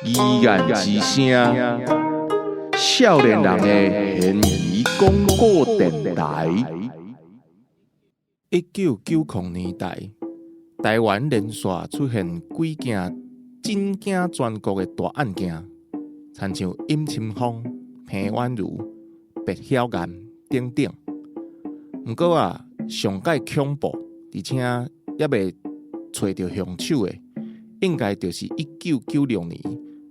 依然之声，少年人的悬疑广播电台。1990年代，台湾连续出现几件震惊全国的大案件，亲像尹清芳、彭婉如、白晓岩等等。不过上界恐怖，而且也未找到凶手的，应该就是1996年。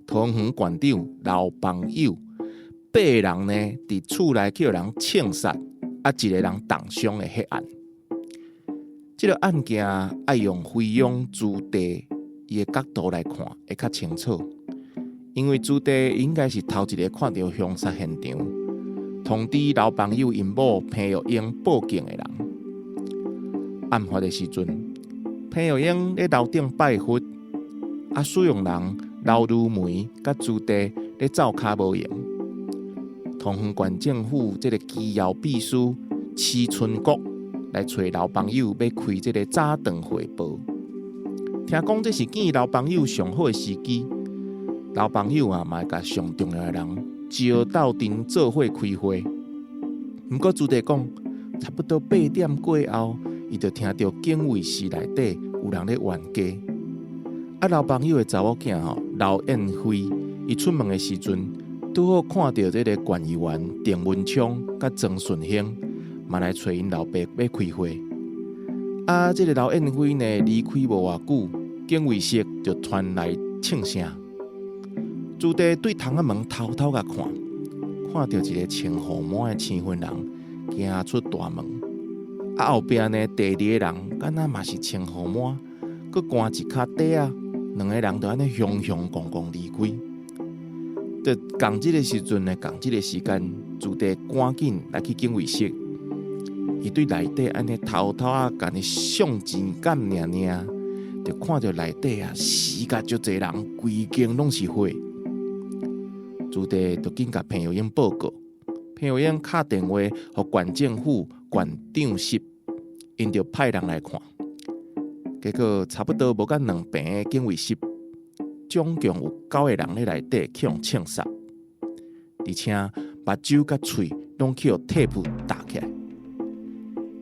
桃园县长刘邦友8人呢，伫厝内叫人枪杀，一个人重伤的迄案。这个案件爱用菲佣朱棣伊的角度来看，会较清楚。因为朱棣应该是头一个看到凶杀现场，通知刘邦友因某彭玉英报警的人。案发的时阵，彭玉英咧楼顶拜佛，使用人刘如梅甲朱棣咧走卡无闲。桃园县政府这个机要秘书施春国来找刘邦友，要开这个早顿汇报。听讲这是见刘邦友上好的时机。刘邦友嘛会甲上重要的人招斗阵做伙开会。不过朱棣讲，差不多8点过后，伊就听到警卫室内底有人咧冤家。刘邦友的查某囝刘燕辉，伊出门的时阵，拄好看到这个县议员郑文昌甲曾顺兴，嘛来找因老爸要开会。这个刘燕辉呢离开无偌久，警卫室就传来庆声。朱棣对窗仔门偷偷甲看，看到一个穿雨帽的青云人行出大门。后边呢第二个人，敢若嘛是穿雨帽，佮赶一脚底啊。两个人就安尼雄雄公公离开。在共这个时阵呢，共这个时间，朱棣赶紧来去警卫室，伊对内底安尼偷偷甲你相钱干尔尔，就看到内底死甲足侪人，规间拢是火。朱棣就紧甲彭玉英报告，彭玉英敲电话互县政府县长室，因就派人来看。结果差不多无到2平的警卫室，总共有9个人咧内底去用枪杀，而且目睭甲喙拢去用铁布打起来。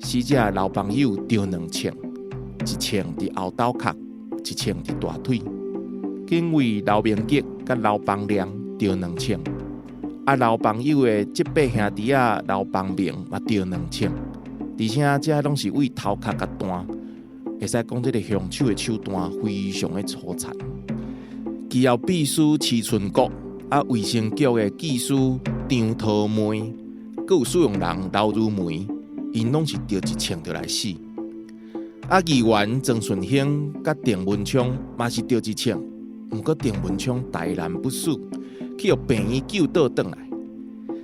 死者刘邦友着2枪，一枪伫后斗壳，一枪伫大腿。警卫刘明吉甲刘邦良着2枪，刘邦友的这8兄弟刘邦明嘛着2枪，而且这拢是为头壳甲弹。会使讲，这个凶手的手段非常的粗残。机要秘书施春国，卫生局的技师张桃梅，佮有使用人刘如梅，因拢是着一枪就来死。议员曾顺兴甲郑文昌嘛是着一枪，不过郑文昌大难不死，去互病院救倒转来。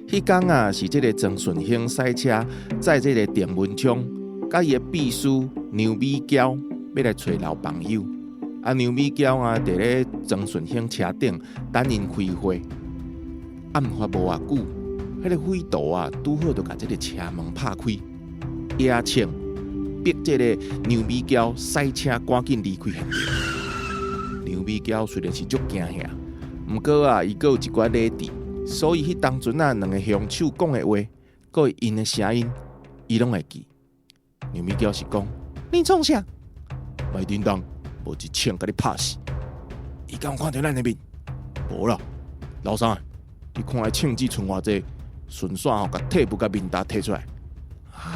迄天是这个曾顺兴赛车载这个郑文昌。甲伊的秘书牛美娇要来找刘邦友，牛美娇伫咧曾顺兴车顶等因开会。案发无偌久，迄个匪徒拄好就甲这个车门拍开，野枪逼这个牛美娇赛车赶紧离开现场。牛美娇虽然是足惊吓，不过伊阁有一寡礼仪，所以迄当阵2个凶手讲的话，佮因的声音，伊拢会记。牛美娇是讲，你创啥？卖叮当，无一枪甲你拍死。伊敢有看到咱的面？无啦，老三，你看来枪只剩偌济，顺线甲体部甲面搭摕出来。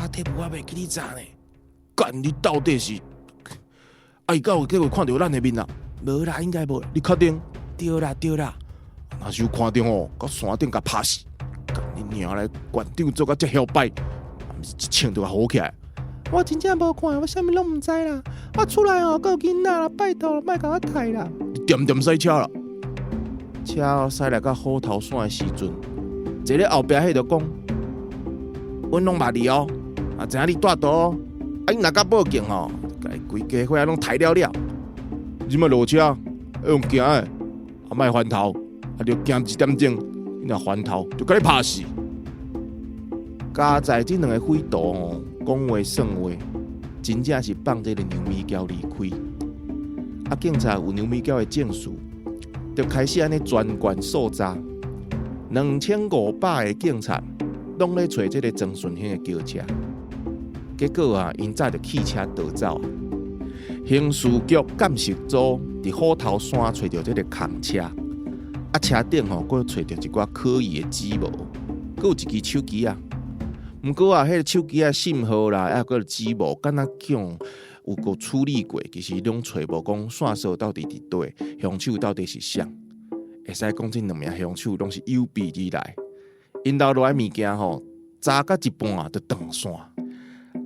体部我袂记你查呢。干你到底是？伊敢有机会看到咱的面啊？无啦，应该无。你确定？对啦。若是有看到到山顶甲拍死。干你娘嘞！县长做甲遮嚣摆，毋是一枪就甲好起来。我真正无看，我啥物拢毋知啦。我出来还有囡仔啦，拜托了，莫甲我刣啦。你点驶车啦？车驶来到虎头山的时阵，坐咧后壁迄就讲，阮拢捌你哦，知影你带刀哦。你若甲报警吼，甲伊规家伙拢刣了了。你莫落车，要用行的，莫翻头，着行1点钟，你若翻头就甲你拍死。加在这2个匪徒讲话算话，真正是放这个牛尾胶离开。啊，警察有牛尾胶的证书，就开始安尼专管搜查。2500个警察拢咧找这个曾顺兴的轿车，结果啊，因早就弃车逃走啊。刑事局监视组伫虎头山找到这个空车，啊，车顶吼，佫找到一寡可疑的指模，佫有一支手机啊。毋过啊，迄个手机啊信号啦，还佫指模，敢若讲有过处理过，其实拢找无讲线索到底伫倒，凶手到底是谁？会使讲这两名凶手拢是有备而来，因留落来物件吼，查到一半就断线。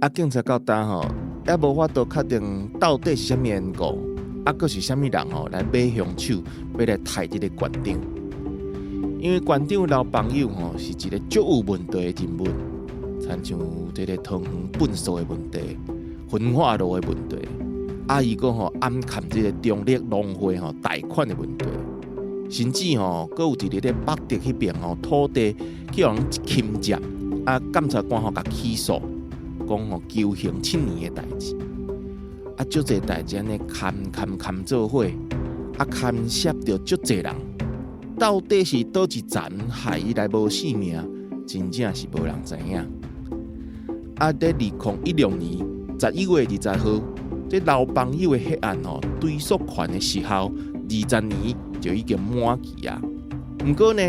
啊，警察到呾吼，也无法度确定到底是啥物缘故，啊，佫是啥物人吼来买凶手，要来杀这个馆长。因为馆长老朋友吼是一个足有问题的人物，亲像这个汤圆粪扫的问题、焚化炉的问题，啊，伊佫吼暗砍这个中立农会吼贷款的问题。甚至吼，佫有一个咧北德迄边吼土地叫人侵占，啊，检察官吼甲起诉，讲吼求刑7年的代志，啊，足侪代志安尼砍做伙，啊，牵涉着足侪人，到底是倒一层害伊来无性命，真正是无人知影。啊，在2016年11月20号，这老朋友的迄案吼追诉权的时效20年。就已经满期啊！不过呢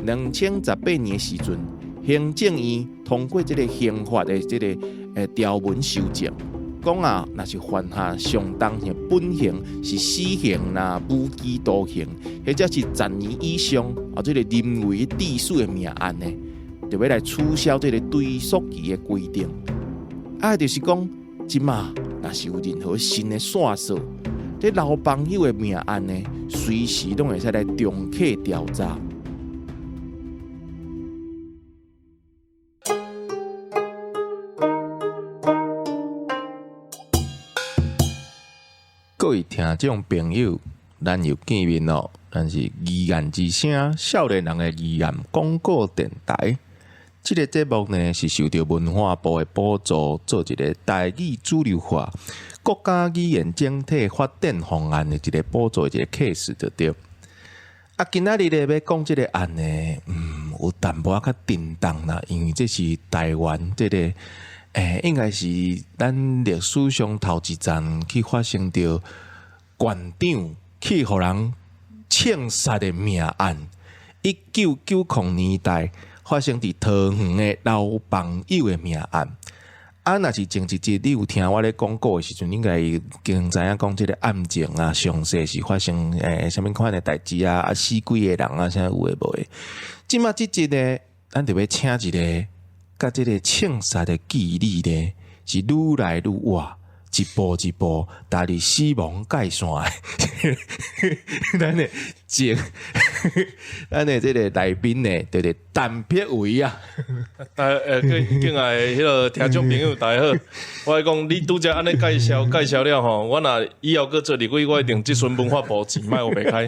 ，2018年的时阵，行政院通过这个刑法的这个条文修正，讲啊，若是犯下相当的本刑是死刑啦、无期徒刑，或者是10年以上啊，这个人为致死的命案呢，就要来取消这个追诉期的规定。啊，就是讲，即马若是有任何新的线索。这老朋友的命案呢，随时都会使来重启调查。各位听众朋友，咱又见面咯。咱是疑言之声少年人的疑言广告电台。这个节目呢是受到文化部的补助，做一个台语主流化。国家语言整体发展方案的一个补助一个 case 就对。啊，今仔日咧要讲这个案呢，有淡薄仔较震荡啦，因为这是台湾这个应该是咱历史上头一站去发生着馆长去互人枪杀的命案。1990年代发生伫桃园的老朋友的命案。啊，若是前一节你有听我咧讲过的时阵，应该已经知影讲即个案情啊，详细是发生什么款的代志啊，啊死几个人啊，啥有诶无诶。即马即节呢，咱就要请一个甲即个枪杀的记忆呢，是愈来愈活，一步一步踏入死亡界线的。咱的咱的这个来宾呢，就是陈柏惟啊。敬爱迄个听众朋友，大家好。我讲你拄则安尼介绍了吼，我若以后搁做立委，我一定即阵文化部钱卖我袂开。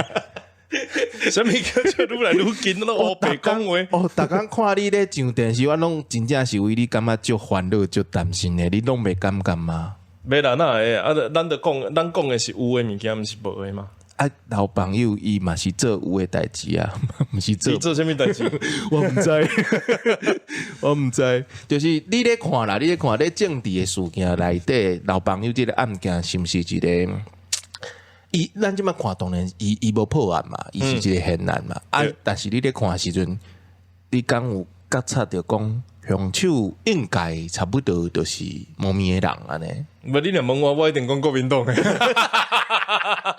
什么叫做愈来愈近咯？我白讲话。哦，逐工看你咧上电视，我拢真正是为你感觉足烦恼、足担心的，你拢袂感觉吗？袂啦，哪会啊？咱讲的是有诶物件，毋是无诶嘛。啊，老朋友伊嘛是做有诶代志啊，毋是做。你做啥物代志？我毋知，我毋知。就是你咧看啦，你咧看咧政治诶事件内底，老朋友即个案件是毋是一个？咱即摆看当然，伊无破案嘛，伊是一个悬案嘛。啊，但是你咧看的时阵，你敢有觉察着讲？凶手应该差不多就是猫咪的人安尼。无你若问我一定讲国民党的。啊，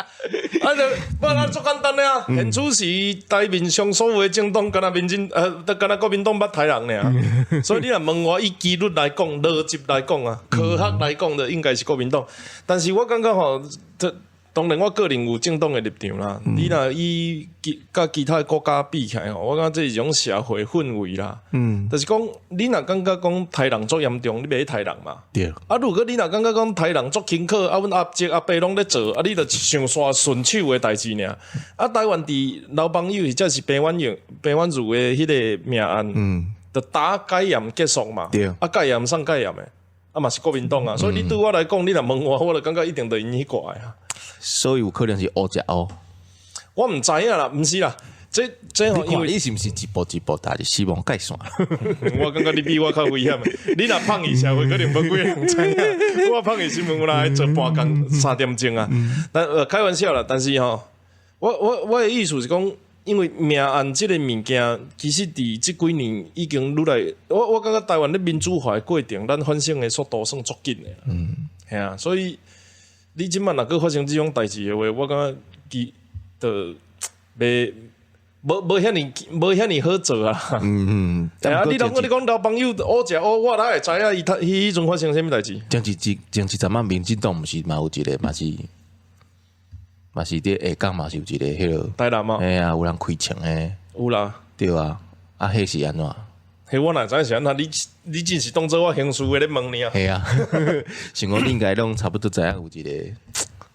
咱足简单的啊，现处是台面上所有的政党，敢若敢若国民党捌台人尔。所以你若问我，以纪律来讲、逻辑来讲啊、科学来讲的，应该是国民党。但是我感觉吼，当然，我个人有正当的立场啦。你若以甲其他国家比起来吼，我感觉这是一种社会氛围啦。就是讲，你若感觉讲台人足严重，你袂台人嘛？对。啊，如果你若感觉讲台人足轻巧，啊，阮阿叔阿伯拢咧做，啊，你著上煞顺手的代志尔。啊，台湾伫老朋友或者是平冤如的迄个命案，就打戒严结束嘛。对。啊，戒严送戒严的。啊嘛是国民党啊，所以你对我来讲，你若问我就感觉一定得因迄挂啊。所以有可能是乌食乌。我毋知影啦，毋是啦，这吼，因为你是毋是一步一步踏入死亡界线？我感觉你比我较危险诶。你若放弃社会，可能无几个人知影。我放弃新闻，我来做半工3点钟啊。但开玩笑啦，但是吼，我的意思是讲，因为命案即个物件，其实伫即几年已经愈来，我感觉台湾咧民主化的过程，咱反省的速度算足紧的。系啊，所以你即摆若搁发生即种代志的话，我感觉其就袂。无遐尼好做啊！对啊，你讲老朋友乌食乌，我哪会知影伊迄阵发生啥物代志？前一阵仔民进党毋是嘛有一个嘛是伫下港嘛是有一个迄个台南嘛？哎呀，有人开枪诶，有啦，对啊，啊，迄是安怎？迄我哪知是安怎？你真是当做我刑事诶咧问你啊？系啊，想讲你应该拢差不多知影有一个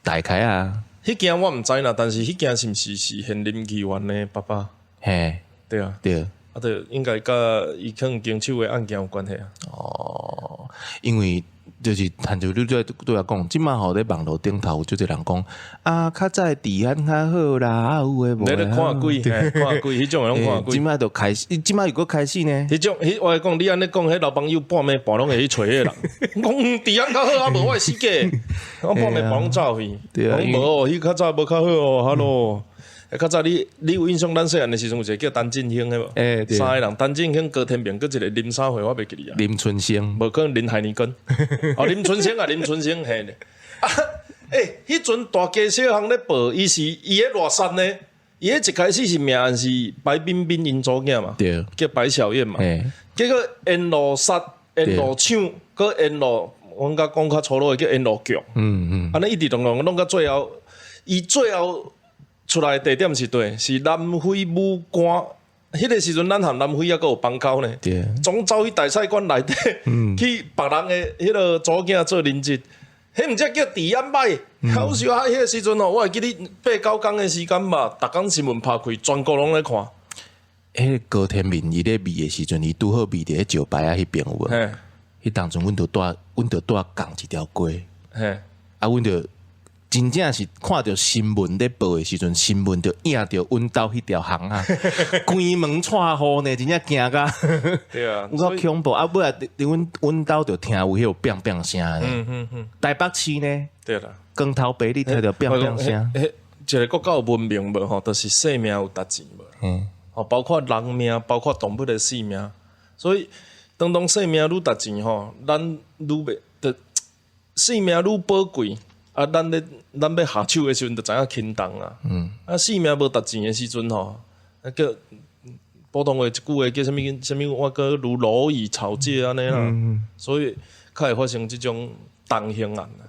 大概啊。迄件我毋知啦，但是迄件是毋是现任议员的爸爸？嘿，对啊，对，啊，对，应该甲伊可能经手的案件有关系啊。哦，因为就是探究你对我讲，即摆吼咧网络顶头有就人讲啊，较早治安较好啦，啊有诶无？你咧看鬼，看鬼，迄种诶拢看鬼。即摆就开始，即摆又搁开始呢。迄我讲，你安尼讲，迄老朋友半暝半拢会去找迄个人，讲治安较好啊，无我会死假。我半暝半拢走去，讲无哦，迄较早无较好哦，哈咯。较早你有印象？咱细汉的时阵有一个叫陈振兴的无？三个人，陈振兴、高天明，搁一个林啥货，我袂记哩啊。林春生，无可能林海尼根。哦，林春生啊，林春生嘿。啊，迄阵大家小巷咧报，伊咧偌山呢？伊咧一开始是命案是白冰冰因祖囝嘛，对，叫白小燕嘛。结果沿路杀、沿路抢，搁沿路，阮甲讲较粗鲁的叫沿路强。安尼一直弄到最后，伊最后。出来地点是对，是南非武官。迄个时阵，咱含南非还阁有邦交呢。总走去大使馆内底，去别人的迄个祖囝做临职。迄毋则叫治安歹。好笑啊！迄个时阵哦，我会记你8-9工的时间吧，逐工新闻拍开，全国拢咧看。迄个高天明伊咧秘的时阵，伊拄好秘伫迄石牌啊，迄边有无？迄当阵，阮着带共一条街。啊，阮着。真正是看到新闻咧报的时阵，新闻就影着阮兜迄条巷啊，关门串户呢，真正惊甲。对啊，我恐怖啊！尾啊，阮兜就听有迄个砰砰声呢。台北市呢，对啦，光头白你听到砰砰声。一个国家有文明无吼，就是性命有值钱无。包括人命，包括动物的性命。所以当性命愈值钱吼，咱愈袂得性命愈宝贵。啊，咱要下手的时阵，就知影轻重啊。啊，性命无值钱的时阵吼，叫普通话一句话叫啥物？我个如蝼蚁草芥安尼啦。所以较会发生即种重刑案啊。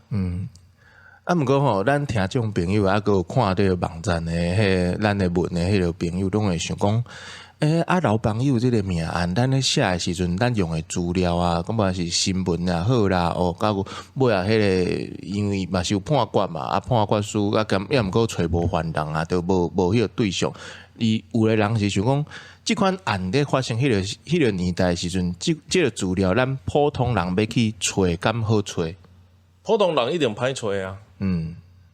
啊，毋过吼，咱听众朋友啊，有看迄个网站的咱的文的迄个朋友，拢会想讲。啊，老朋友即个命案，咱咧写的时阵，咱用的资料啊，感觉是新闻啊好啦，哦，甲有尾啊，迄个因为嘛是有判决嘛，啊判决书啊，也毋过找无犯人啊，都无迄个对象。有的人是想讲，即款案咧发生迄个年代的时阵，即个资料，咱普通人要去找，敢好找？普通人一定歹找啊。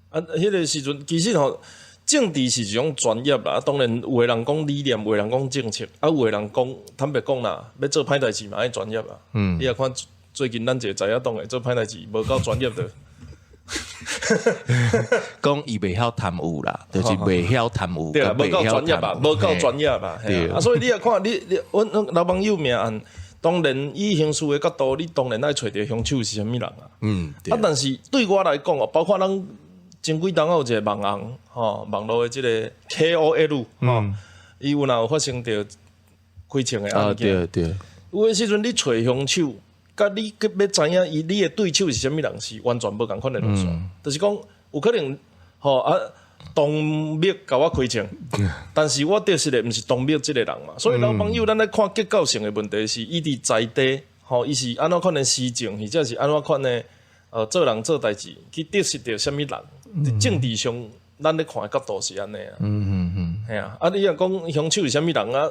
啊，迄个时阵其实吼。政治是一种专业啦，当然有个人讲理念，有个人讲政策，啊，有个人讲坦白讲啦，要做歹代志嘛，爱专业啦。你也看最近咱一个在野党诶做歹代志，无够专业的。讲伊袂晓贪污啦，就是袂晓贪污，对啦，无够专业吧，无够专业吧。对啊，所以你也看你阮老朋友命案，当然以刑事诶角度，你当然爱找着凶手是啥物人啊。啊，但是对我来讲哦，包括咱。前几当有一个网红，网络的即个 KOL，伊有哪有发生着开枪的案件？对。有诶时阵，你找凶手，甲你要知影你的对手是啥物人，是完全无共款的路线。就是讲，有可能同灭甲我开枪，但是我得失的毋是同灭即个人嘛。所以老朋友，咱咧看结构性的问题是，伊伫在地，伊是安怎款的施政，或者是安怎款的做人做代志，去得失着啥物人。政治上，咱咧看的角度是安尼啊。系啊，啊，你若讲凶手是啥物人啊？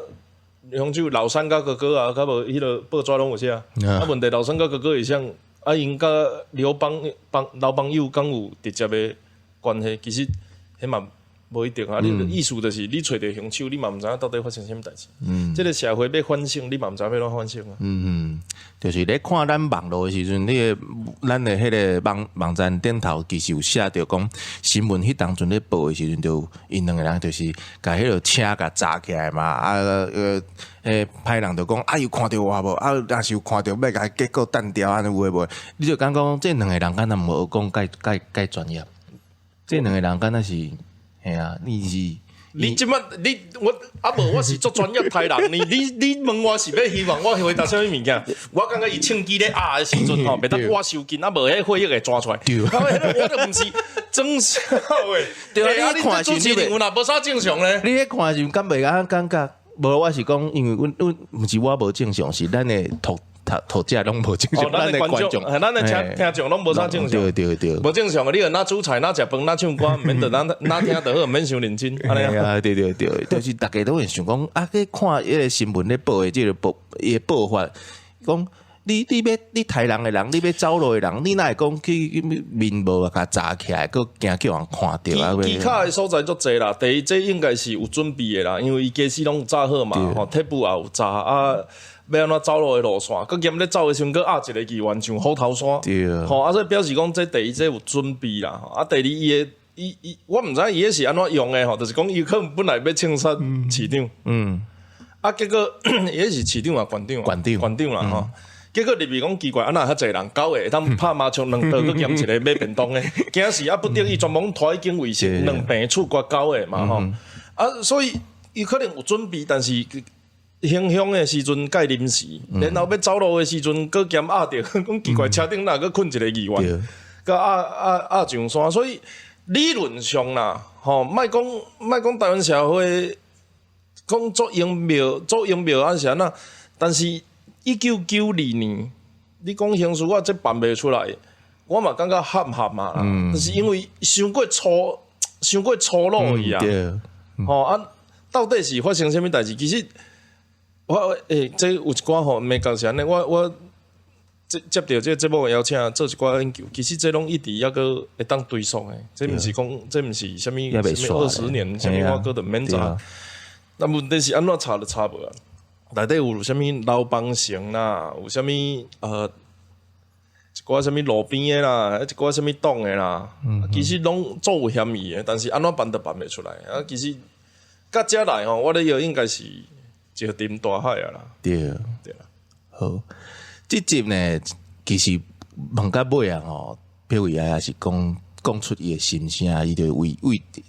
凶手老三甲哥哥啊，甲无迄个报纸拢有写啊。问题老三甲哥哥会像啊，因甲刘老朋友敢有直接的关系，其实迄嘛无一定啊。你意思就是你找着凶手，你嘛毋知影到底发生啥物代志。即个社会要反省，你嘛毋知要怎反省啊。就是咧看咱网络的时阵，咱的迄个网站顶头其实有写着讲新闻迄当阵咧报的时阵，就因两个人就是甲迄个车甲砸起来嘛，歹人就讲啊，有看到我无？啊，若是有看到，要甲结果单调安尼有诶无？你就讲这两个人敢若无讲介专业，这两个人敢若是，嘿啊，你即摆我无，我是做专业台人。你问我是要希望我回答啥物物件？我感觉伊枪击咧压的时阵吼，袂当我收紧，啊无迄血液会抓出来。我都毋是正常诶。对啊，你这主持人有若无啥正常咧？你咧看是敢袂感觉？无，我是讲，因为阮毋是我无正常，是咱的读者拢无正常，咱的观众，咱的听众拢无啥正常，对，无正常的，你哪煮菜，哪食饭，哪唱歌，免得哪听得好，免伤认真，安尼啊，对，就是大家都会想讲啊，去看迄个新闻咧报的即个报法，讲你杀人的人，你要走路的人，你哪会讲去面无啊，甲砸起来，佮惊叫人看到啊？技巧的所在足济啦，第一，这应该是有准备的啦，因为伊假使拢有炸好嘛，吼，铁布也有炸啊。要安怎走路的路线，佮兼咧走的时阵，佮压一个议员上虎头山，吼，啊，所以表示讲，这第一，这有准备啦，啊，第二，伊我毋知伊迄是安怎用的吼，就是讲伊可能本来要清杀市长，啊，结果伊迄是市长啊，县长啦，吼，结果入面讲奇怪，安那遐侪人9个，当拍麻将2刀，佮兼一个买便当的，惊死啊，不得已专门拖去警卫室2病处决9个嘛，吼，啊，所以伊可能有准备，但是。行凶的时阵介临时，然后要走路的时阵，佮兼压着，讲奇怪，车顶哪佮困一个议员，佮压上山，所以理论上啦，吼，莫讲台湾社会讲做英妙安是安那，但是1992年，你讲刑事我这办袂出来，我嘛感觉合嘛啦，就是因为伤过粗鲁伊啊，吼啊，到底是发生啥物代志？其实。这有一寡吼，袂共是安尼。我接到这个节目的邀请，做一寡研究，其实这拢一直抑个会当追溯的。这毋是讲，这毋是啥物20年，啥物我搁着免查。但问题是安怎查都查无啊。内底有啥物老帮城啦，有啥物一寡啥物路边的啦，一寡啥物党的啦，其实拢做有嫌疑的，但是安怎办都办袂出来。啊，其实到遮来吼，我咧要应该是。就沉大海啊啦，对啦。好，这集呢，其实问到尾啊吼，撇位也是讲出伊的心声，伊就为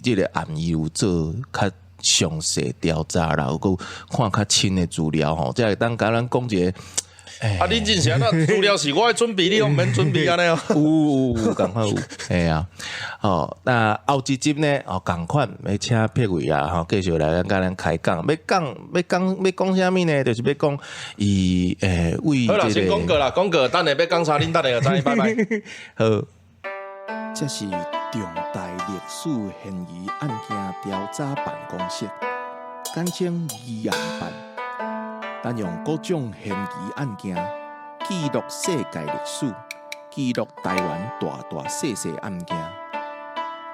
这个案伊有做较详细调查啦，有个看较清的资料吼，才会当甲咱讲一个。啊！你真是安那资料是我的准备，你用免准备安尼哦。有，赶快有，系啊。哦，那后一集呢？哦，赶快要请撇位啊！吼，继续来甲咱开讲。要讲啥物呢？就是要讲伊为好啦，先讲过啦，讲过，等下要讲啥？恁等下就知，拜拜。好，这是重大历史嫌疑案件调查办公室，简称疑案办。单用各种嫌疑案件记录世界历史，记录台湾大小小案件。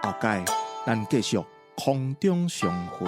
后届咱继续空中相会。